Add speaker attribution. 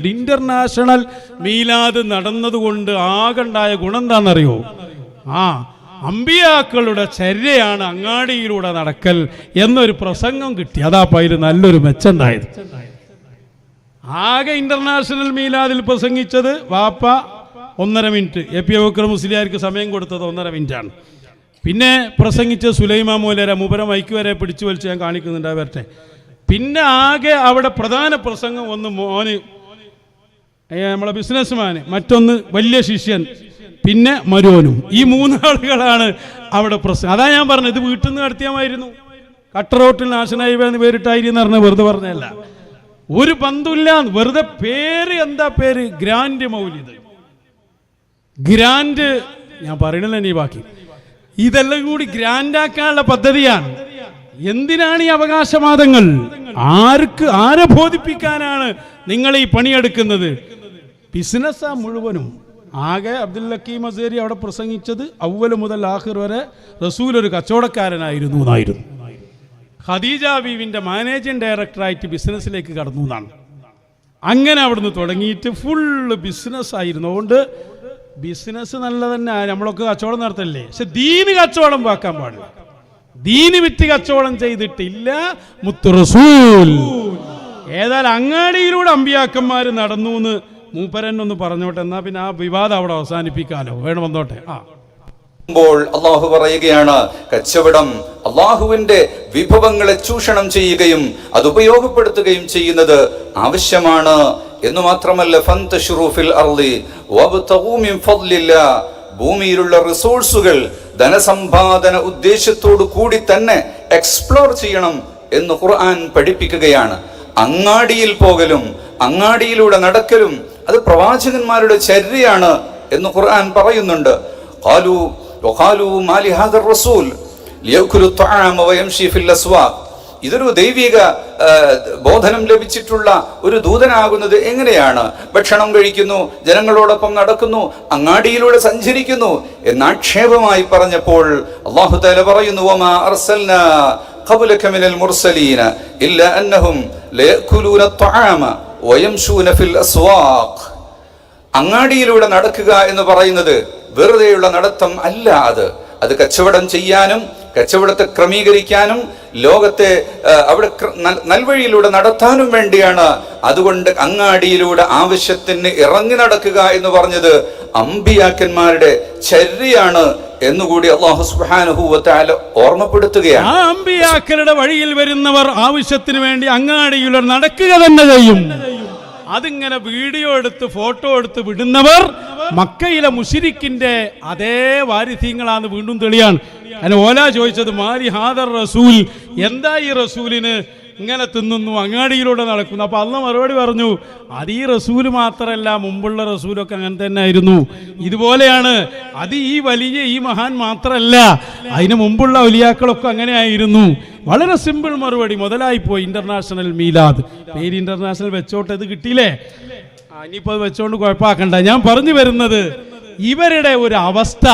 Speaker 1: International മീലാദ് നടന്നതുകൊണ്ട് ആകണ്ടായ ഗുണം എന്താണെന്നറിയോ? അമ്പിയാക്കളുടെ ചര്യയാണ് അങ്ങാടിയിലൂടെ നടക്കൽ എന്നൊരു പ്രസംഗം കിട്ടി. അതാപ്പം അതിൽ നല്ലൊരു മെച്ചുണ്ടായത്. ആകെ ഇന്റർനാഷണൽ മീലാദിൽ പ്രസംഗിച്ചത് വാപ്പ 1.5 മിനിറ്റ്, എ.പി. അബൂബക്കർ മുസ്ലിയാർക്ക് സമയം കൊടുത്തത് 1.5 മിനിറ്റാണ്. പിന്നെ പ്രസംഗിച്ച സുലൈമാൻ മൗലവി മൂപ്പരെ മൈക്ക് വരെ പിടിച്ചു വലിച്ച് ഞാൻ കാണിക്കുന്നുണ്ട് വരട്ടെ. പിന്നെ ആകെ അവിടെ പ്രധാന പ്രസംഗം ഒന്ന് മോന്, നമ്മളെ ബിസിനസ്മാന്, മറ്റൊന്ന് വലിയ ശിഷ്യൻ, പിന്നെ മരുവനും. ഈ 3 ആളുകളാണ് അവിടെ പ്രസംഗം. അതാ ഞാൻ പറഞ്ഞത്, ഇത് വീട്ടിൽ നിന്ന് നടത്തിയാമായിരുന്നു. കട്ടറോട്ടിൽ നാഷണൽ ഹൈവേ എന്ന് പേരിട്ടായിരുന്നു പറഞ്ഞ വെറുതെ പറഞ്ഞല്ല, ഒരു ബന്ധമില്ല. വെറുതെ പേര്, എന്താ പേര്? ഗ്രാൻഡ് മൗലിദ്. ഗ്രാൻഡ് ഞാൻ പറയണില്ല, നീ ബാക്കി ഇതെല്ലാം കൂടി ഗ്രാൻഡാക്കാനുള്ള പദ്ധതിയാണ്. എന്തിനാണ് ഈ അവകാശവാദങ്ങൾ? ആരെ ബോധിപ്പിക്കാനാണ് നിങ്ങൾ ഈ പണിയെടുക്കുന്നത്? ബിസിനസ്സാ മുഴുവനും. ആകെ അബ്ദുൽ ഹക്കീം അസേരി അവിടെ പ്രസംഗിച്ചത് അവ്വൽ മുതൽ ആഖിർ വരെ റസൂൽ ഒരു കച്ചവടക്കാരനായിരുന്നു എന്നായിരുന്നു. ഖദീജ ബീവിന്റെ മാനേജിംഗ് ഡയറക്ടറായിട്ട് ബിസിനസ്സിലേക്ക് കടന്നു എന്നാണ്. അങ്ങനെ അവിടുന്ന് തുടങ്ങിയിട്ട് ഫുള്ള് ബിസിനസ് ആയിരുന്നു. അതുകൊണ്ട് ബിസിനസ് നല്ല തന്നെ, നമ്മളൊക്കെ കച്ചവടം നടത്തല്ലേ, പക്ഷെ ദീന് കച്ചവടം വാക്കാൻ പാടില്ല. ദീന് വിറ്റ് കച്ചവടം ചെയ്തിട്ടില്ല മുത്തു റസൂൽ. ഏതായാലും അങ്ങാടിയിലൂടെ അമ്പിയാക്കന്മാർ നടന്നു എന്ന് മൂപ്പരനൊന്ന് പറഞ്ഞോട്ടെ, എന്നാ പിന്നെ ആ വിവാദം അവിടെ അവസാനിപ്പിക്കാലോ. വേണം വന്നോട്ടെ.
Speaker 2: അള്ളാഹു പറയുകയാണ്, കച്ചവടം അള്ളാഹുവിന്റെ വിഭവങ്ങളെ ചൂഷണം ചെയ്യുകയും അത് ഉപയോഗപ്പെടുത്തുകയും ചെയ്യുന്നത് ആവശ്യമാണ് എന്ന് മാത്രമല്ല, ഫന്തശിറൂ ഫിൽ അർളി വബ്തഗൂ മിൻ ഫദ്ലില്ലാഹ്, ഭൂമിയിലുള്ള റിസോഴ്സുകൾ ധനസമ്പാദന ഉദ്ദേശത്തോടു കൂടി തന്നെ എക്സ്പ്ലോർ ചെയ്യണം എന്ന് ഖുർആൻ പഠിപ്പിക്കുകയാണ്. അങ്ങാടിയിൽ പോകലും അങ്ങാടിയിലൂടെ നടക്കലും അത് പ്രവാചകന്മാരുടെ ചര്യയാണ് എന്ന് ഖുർആൻ പറയുന്നുണ്ട്. ഇതൊരു ദൈവിക ബോധനം ലഭിച്ചിട്ടുള്ള ഒരു ദൂതനാകുന്നത് എങ്ങനെയാണ്? ഭക്ഷണം കഴിക്കുന്നു, ജനങ്ങളോടൊപ്പം നടക്കുന്നു, അങ്ങാടിയിലൂടെ സഞ്ചരിക്കുന്നു എന്നാക്ഷേപമായി പറഞ്ഞപ്പോൾ അല്ലാഹു തആല പറയുന്നു, വമാ അർസൽനാ ഖബ്ലക മിനൽ മുർസലീന ഇല്ലാ അന്നഹും ലയഅകുലൂന അത്അമ വയംശൂന ഫിൽ അസ്വാഖ്. അങ്ങാടിയിലൂടെ നടക്കുക എന്ന് പറയുന്നത് വെറുതെയുള്ള നടത്തം അല്ല. അത് കച്ചവടം ചെയ്യാനും കച്ചവടത്തെ ക്രമീകരിക്കാനും ലോകത്തെ അവിടെ നൽവഴിയിലൂടെ നടത്താനും വേണ്ടിയാണ്. അതുകൊണ്ട് അങ്ങാടിയിലൂടെ ആവശ്യത്തിന് ഇറങ്ങി നടക്കുക എന്ന് പറഞ്ഞത് അമ്പിയാക്കന്മാരുടെ ചര്യയാണ് എന്നുകൂടി അല്ലാഹു സുബ്ഹാനഹു വ തആല ഓർമ്മപ്പെടുത്തുകയാണ്.
Speaker 1: ആ അമ്പിയാക്കളുടെ വഴിയിൽ വരുന്നവർ ആവശ്യത്തിന് വേണ്ടി അങ്ങാടിയിലൂടെ നടക്കുക തന്നെ ചെയ്യും. അതിങ്ങനെ വീഡിയോ എടുത്ത് ഫോട്ടോ എടുത്ത് വിടുന്നവർ മക്കയിലെ മുശ്രിക്കിന്റെ അതേ വാരിഥ്യങ്ങളാന്ന് വീണ്ടും തെളിയാണ്. അതിന് ഓല ചോദിച്ചത്, മാരി ഹാദർ റസൂൽ, എന്താ ഈ റസൂലിന് ഇങ്ങനെ തിന്നുന്നു, അങ്ങാടിയിലൂടെ നടക്കുന്നു? അപ്പൊ അള്ളാഹ് മറുപടി പറഞ്ഞു, അത് ഈ റസൂല് മാത്രമല്ല, മുമ്പുള്ള റസൂലൊക്കെ അങ്ങനെ തന്നെ ആയിരുന്നു. ഇതുപോലെയാണ്. അത് ഈ മഹാൻ മാത്രമല്ല, അതിന് മുമ്പുള്ള ഔലിയാക്കളൊക്കെ അങ്ങനെ ആയിരുന്നു. വളരെ സിമ്പിൾ മറുപടി. മുതലായിപ്പോയി ഇന്റർനാഷണൽ മീലാദ്. പേര് ഇന്റർനാഷണൽ വെച്ചോട്ടെ, ഇത് കിട്ടിയില്ലേ, ഇനിയിപ്പോൾ അത് വെച്ചോണ്ട് കുഴപ്പമാക്കണ്ട. ഞാൻ പറഞ്ഞു വരുന്നത്, ഇവരുടെ ഒരു അവസ്ഥ